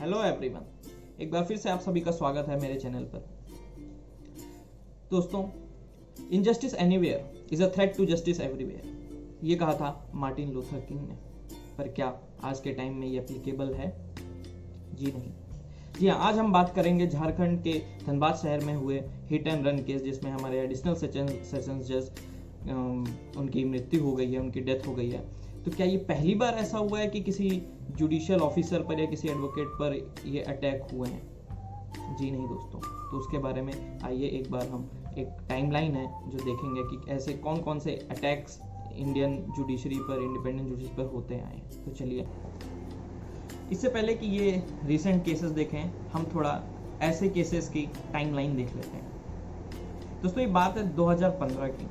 Hello everyone, एक बार फिर से आप सभी का स्वागत है मेरे चैनल पर। दोस्तों, injustice anywhere is a threat to justice everywhere, ये कहा था मार्टिन लूथर किंग ने। पर क्या आज के टाइम में ये एप्लीकेबल है? जी नहीं। जी हाँ, आज हम बात करेंगे झारखंड के धनबाद शहर में हुए हिट एंड रन केस, जिसमें हमारे एडिशनल सेशंस जज उनकी मृत्यु हो गई है, उनकी डेथ हो गई है। तो क्या ये पहली बार ऐसा हुआ है कि किसी जुडिशियल ऑफिसर पर या किसी एडवोकेट पर ये अटैक हुए हैं? जी नहीं दोस्तों। तो उसके बारे में आइए एक बार हम एक टाइमलाइन है जो देखेंगे कि ऐसे कौन कौन से अटैक्स इंडियन जुडिशरी पर, इंडिपेंडेंट जुडिशरी पर होते आए हैं। तो चलिए, इससे पहले कि ये रिसेंट केसेस देखें, हम थोड़ा ऐसे केसेस की टाइमलाइन देख लेते हैं। दोस्तों, ये बात है 2015 की,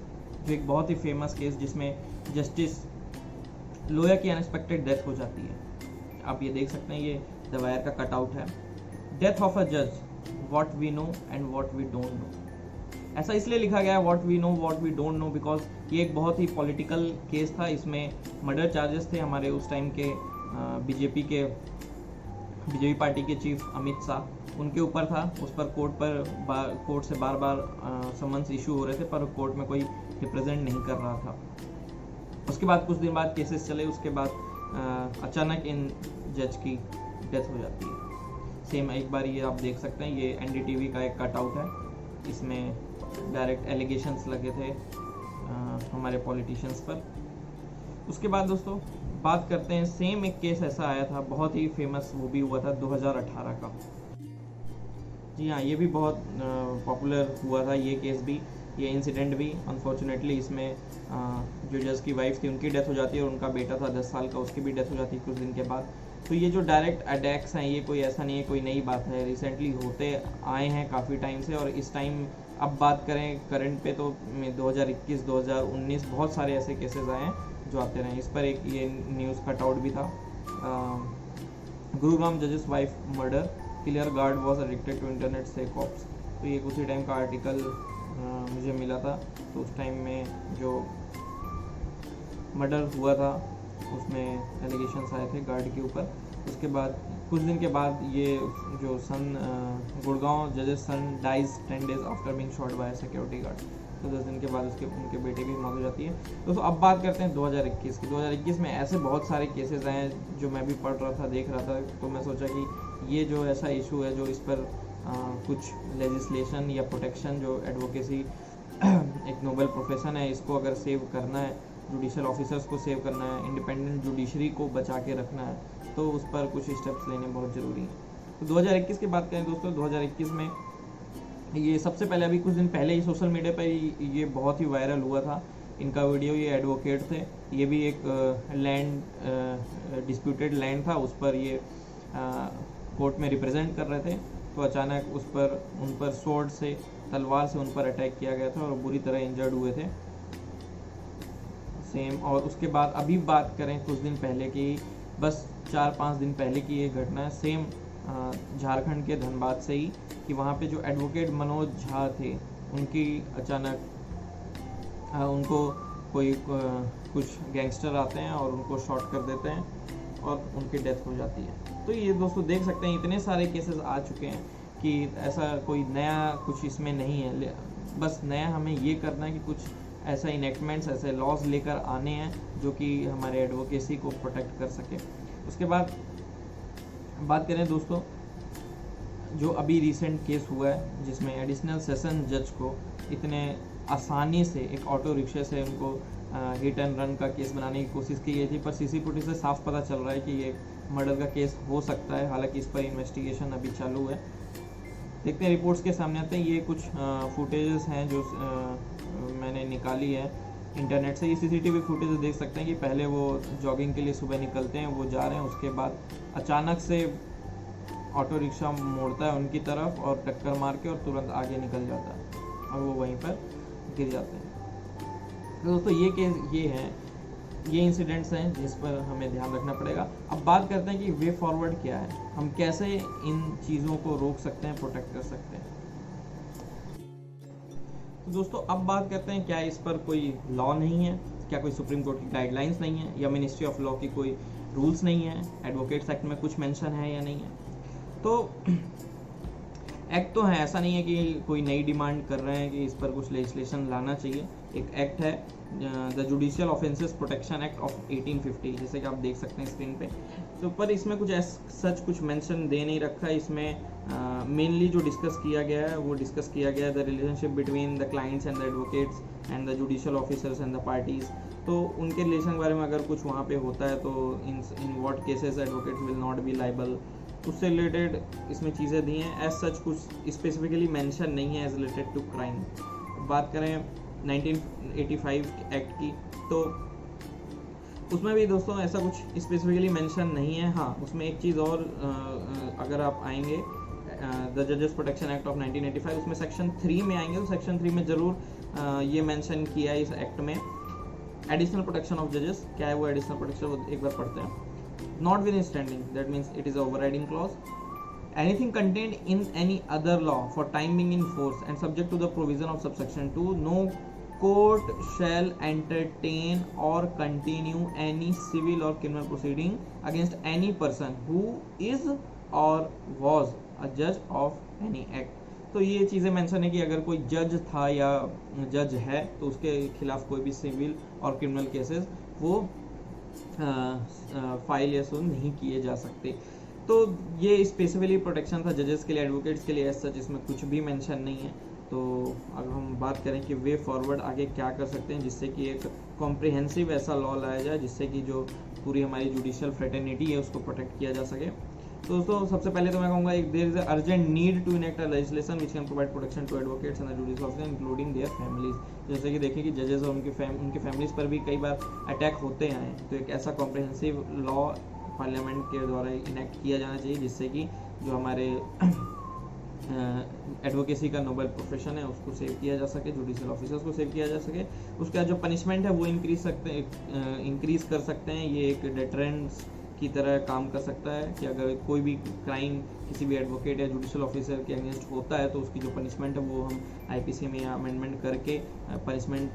जो एक बहुत ही फेमस केस जिसमें जस्टिस लोया की अनएक्सपेक्टेड डेथ हो जाती है। आप ये देख सकते हैं, ये द वायर का कटआउट है। डेथ ऑफ अ जज, what we know and what we don't know. ऐसा इसलिए लिखा गया है what we know what we don't know because ये एक बहुत ही पॉलिटिकल केस था। इसमें मर्डर चार्जेस थे हमारे उस टाइम के बीजेपी पार्टी के चीफ अमित शाह, उनके ऊपर था। उस पर कोर्ट से बार बार समन्स इशू हो रहे थे, पर कोर्ट में कोई रिप्रेजेंट नहीं कर रहा था। उसके बाद कुछ दिन बाद केसेस चले, उसके बाद अचानक इन जज की डेथ हो जाती है। सेम एक बार ये आप देख सकते हैं, ये एनडीटीवी का एक कटआउट है। इसमें डायरेक्ट एलिगेशंस लगे थे हमारे पॉलिटिशियंस पर। उसके बाद दोस्तों बात करते हैं, सेम एक केस ऐसा आया था, बहुत ही फेमस, वो भी हुआ था 2018 का। जी हाँ, ये भी बहुत पॉपुलर हुआ था ये केस भी, ये इंसिडेंट भी। अनफॉर्चुनेटली इसमें जो जज की वाइफ थी उनकी डेथ हो जाती है और उनका बेटा था 10 साल का, उसकी भी डेथ हो जाती है कुछ दिन के बाद। तो ये जो डायरेक्ट अटैक्स हैं, ये कोई ऐसा नहीं है, कोई नई बात है, रिसेंटली होते आए हैं काफ़ी टाइम से। और इस टाइम अब बात करें करंट पे, तो 2021, 2019 बहुत सारे ऐसे केसेस आए हैं जो आते रहे। इस पर एक ये न्यूज़ कटआउट भी था, गुरुग्राम जजेस wife murder, clear guard was addicted to internet से कॉप्स। तो ये उसी टाइम का आर्टिकल मुझे मिला था। तो उस टाइम में जो मर्डर हुआ था उसमें एलिगेशंस आए थे गार्ड के ऊपर। उसके बाद कुछ दिन के बाद ये जो गुड़गांव जजेस son dies 10 days after being shot by security guard. तो 10 दिन के बाद उनके बेटे की मौत हो जाती है। दोस्तों अब बात करते हैं 2021 की। 2021 में ऐसे बहुत सारे केसेस आए हैं जो मैं भी पढ़ रहा था, देख रहा था। तो मैं सोचा कि ये जो ऐसा इशू है, जो इस पर कुछ लेजिस्लेशन या प्रोटेक्शन, जो एडवोकेसी एक नोबल प्रोफेशन है, इसको अगर सेव करना है, जुडिशियल ऑफिसर्स को सेव करना है, इंडिपेंडेंट जुडिशरी को बचा के रखना है, तो उस पर कुछ स्टेप्स लेने बहुत ज़रूरी है। तो 2021 की बात करें दोस्तों, 2021 में ये सबसे पहले, अभी कुछ दिन पहले ही सोशल मीडिया पर ये बहुत ही वायरल हुआ था इनका वीडियो। ये एडवोकेट थे, ये भी एक लैंड डिस्प्यूटेड लैंड था, उस पर ये कोर्ट में रिप्रेजेंट कर रहे थे। तो अचानक उन पर स्वॉर्ड से, तलवार से उन पर अटैक किया गया था और बुरी तरह इंजर्ड हुए थे सेम। और उसके बाद अभी बात करें कुछ दिन पहले की, बस 4-5 दिन पहले की ये घटना है, सेम झारखंड के धनबाद से ही, कि वहाँ पे जो एडवोकेट मनोज झा थे, उनकी अचानक उनको कुछ गैंगस्टर आते हैं और उनको शॉट कर देते हैं और उनकी डेथ हो जाती है। तो ये दोस्तों देख सकते हैं, इतने सारे केसेस आ चुके हैं कि ऐसा कोई नया कुछ इसमें नहीं है। बस नया हमें ये करना है कि कुछ ऐसा इनेक्टमेंट्स, ऐसे लॉज लेकर आने हैं जो कि हमारे एडवोकेसी को प्रोटेक्ट कर सके। उसके बाद बात करें दोस्तों, जो अभी रिसेंट केस हुआ है जिसमें एडिशनल सेशन जज को इतने आसानी से एक ऑटो रिक्शे से उनको हिट एंड रन का केस बनाने की कोशिश की गई थी, पर सीसी फुटेज से साफ पता चल रहा है कि ये मर्डर का केस हो सकता है। हालांकि इस पर इन्वेस्टिगेशन अभी चालू है, देखते हैं रिपोर्ट्स के सामने आते हैं। ये कुछ फुटेजेस हैं जो मैंने निकाली है इंटरनेट से। ये सीसीटीवी फुटेज देख सकते हैं कि पहले वो जॉगिंग के लिए सुबह निकलते हैं, वो जा रहे हैं, उसके बाद अचानक से ऑटो रिक्शा मोड़ता है उनकी तरफ और टक्कर मार के और तुरंत आगे निकल जाता है और वो वहीं पर गिर जाते हैं। तो दोस्तों ये केस ये इंसिडेंट्स हैं जिस पर हमें ध्यान रखना पड़ेगा। अब बात करते हैं कि वे फॉरवर्ड क्या है, हम कैसे इन चीज़ों को रोक सकते हैं, प्रोटेक्ट कर सकते हैं। तो दोस्तों अब बात करते हैं, क्या इस पर कोई लॉ नहीं है, क्या कोई सुप्रीम कोर्ट की गाइडलाइंस नहीं है, या मिनिस्ट्री ऑफ लॉ की कोई रूल्स नहीं है, एडवोकेट्स एक्ट में कुछ मेंशन है या नहीं है। तो एक्ट तो है, ऐसा नहीं है कि कोई नई डिमांड कर रहे हैं कि इस पर कुछ लेजिस्लेशन लाना चाहिए। एक एक्ट है the judicial offences protection act of 1850, जैसे कि आप देख सकते हैं स्क्रीन पे। तो पर इसमें कुछ सच कुछ मेंशन दे नहीं रखा है। इसमें मेनली जो डिस्कस किया गया है वो डिस्कस किया गया है the relationship between the clients and the advocates and the judicial officers and the parties. तो उनके रिलेशन के बारे में अगर कुछ वहाँ पे होता है तो in what cases advocates will not be liable, उससे रिलेटेड इसमें चीज़ें दी हैं। एज सच कुछ स्पेसिफिकली मेंशन नहीं है एज रिलेटेड टू क्राइम। बात करें 1985 एक्ट की, तो उसमें भी दोस्तों ऐसा कुछ स्पेसिफिकली मेंशन नहीं है। हाँ, उसमें एक चीज़ और अगर आप आएंगे द जजेस प्रोटेक्शन एक्ट ऑफ 1985, उसमें सेक्शन 3 में आएंगे तो सेक्शन 3 में ज़रूर ये मेंशन किया है इस एक्ट में एडिशनल प्रोटेक्शन ऑफ जजेस। क्या है वो एडिशनल प्रोटेक्शन, एक बार पढ़ते हैं। Notwithstanding, that means it is a overriding clause. Anything contained in any other law for time being in force and subject to the provision of subsection 2, no court shall entertain or continue any civil or criminal proceeding against any person who is or was a judge of any act. तो ये चीज़ें mention है कि अगर कोई जज था या जज है तो उसके खिलाफ कोई भी सिविल और क्रिमिनल केसेस वो फाइल या सो नहीं किए जा सकते। तो ये स्पेसिफिकली प्रोटेक्शन था जजेस के लिए, एडवोकेट्स के लिए। एज सच इसमें कुछ भी मेंशन नहीं है। तो अगर हम बात करें कि वे फॉरवर्ड आगे क्या कर सकते हैं जिससे कि एक कॉम्प्रिहेंसिव ऐसा लॉ लाया जाए जिससे कि जो पूरी हमारी जुडिशियल फ्रेटर्निटी है उसको प्रोटेक्ट किया जा सके। तो दोस्तों सबसे पहले तो मैं कहूँगा एक there is a urgent need to enact a legislation which can provide protection to advocates and the judicial officers including their families. जैसे कि देखिए कि जजेस और उनकी फैमिलीज पर भी कई बार अटैक होते हैं, तो एक ऐसा कॉम्प्रिहेंसिव लॉ पार्लियामेंट के द्वारा इनेक्ट किया जाना चाहिए जिससे कि जो हमारे एडवोकेसी का नोबल प्रोफेशन है उसको सेव किया जा सके, जुडिशियल ऑफिसर्स को सेव किया जा सके। उसका जो पनिशमेंट है वो इंक्रीज कर सकते हैं। ये एक डेटरेंस की तरह काम कर सकता है कि अगर कोई भी क्राइम किसी भी एडवोकेट या जुडिशियल ऑफिसर के अगेंस्ट होता है तो उसकी जो पनिशमेंट है वो हम आईपीसी में अमेंडमेंट करके पनिशमेंट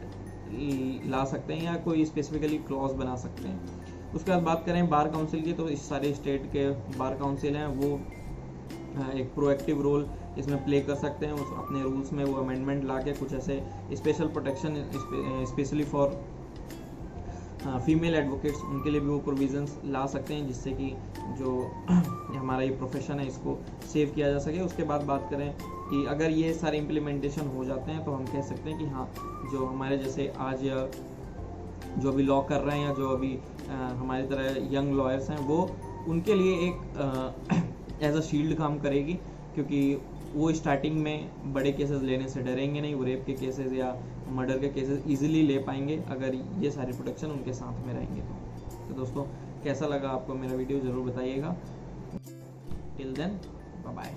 ला सकते हैं या कोई स्पेसिफिकली क्लॉज बना सकते हैं। उसके बाद बात करें बार काउंसिल की, तो इस सारे स्टेट के बार काउंसिल हैं वो एक प्रोएक्टिव रोल इसमें प्ले कर सकते हैं। उस अपने रूल्स में वो अमेंडमेंट ला के कुछ ऐसे special protection specially for female advocates उनके लिए भी वो प्रोविजंस ला सकते हैं जिससे कि जो हमारा ये प्रोफेशन है इसको सेव किया जा सके। उसके बाद बात करें कि अगर ये सारे इम्प्लीमेंटेशन हो जाते हैं तो हम कह सकते हैं कि हाँ, जो हमारे जैसे आज जो अभी लॉ कर रहे हैं या जो अभी हमारी तरह यंग लॉयर्स हैं वो उनके लिए एक एज अ शील्ड काम करेगी, क्योंकि वो स्टार्टिंग में बड़े केसेस लेने से डरेंगे नहीं। वो रेप के केसेस या मर्डर के केसेस इजीली ले पाएंगे अगर ये सारे प्रोटेक्शन उनके साथ में रहेंगे। तो दोस्तों कैसा लगा आपको मेरा वीडियो ज़रूर बताइएगा। Till then bye bye.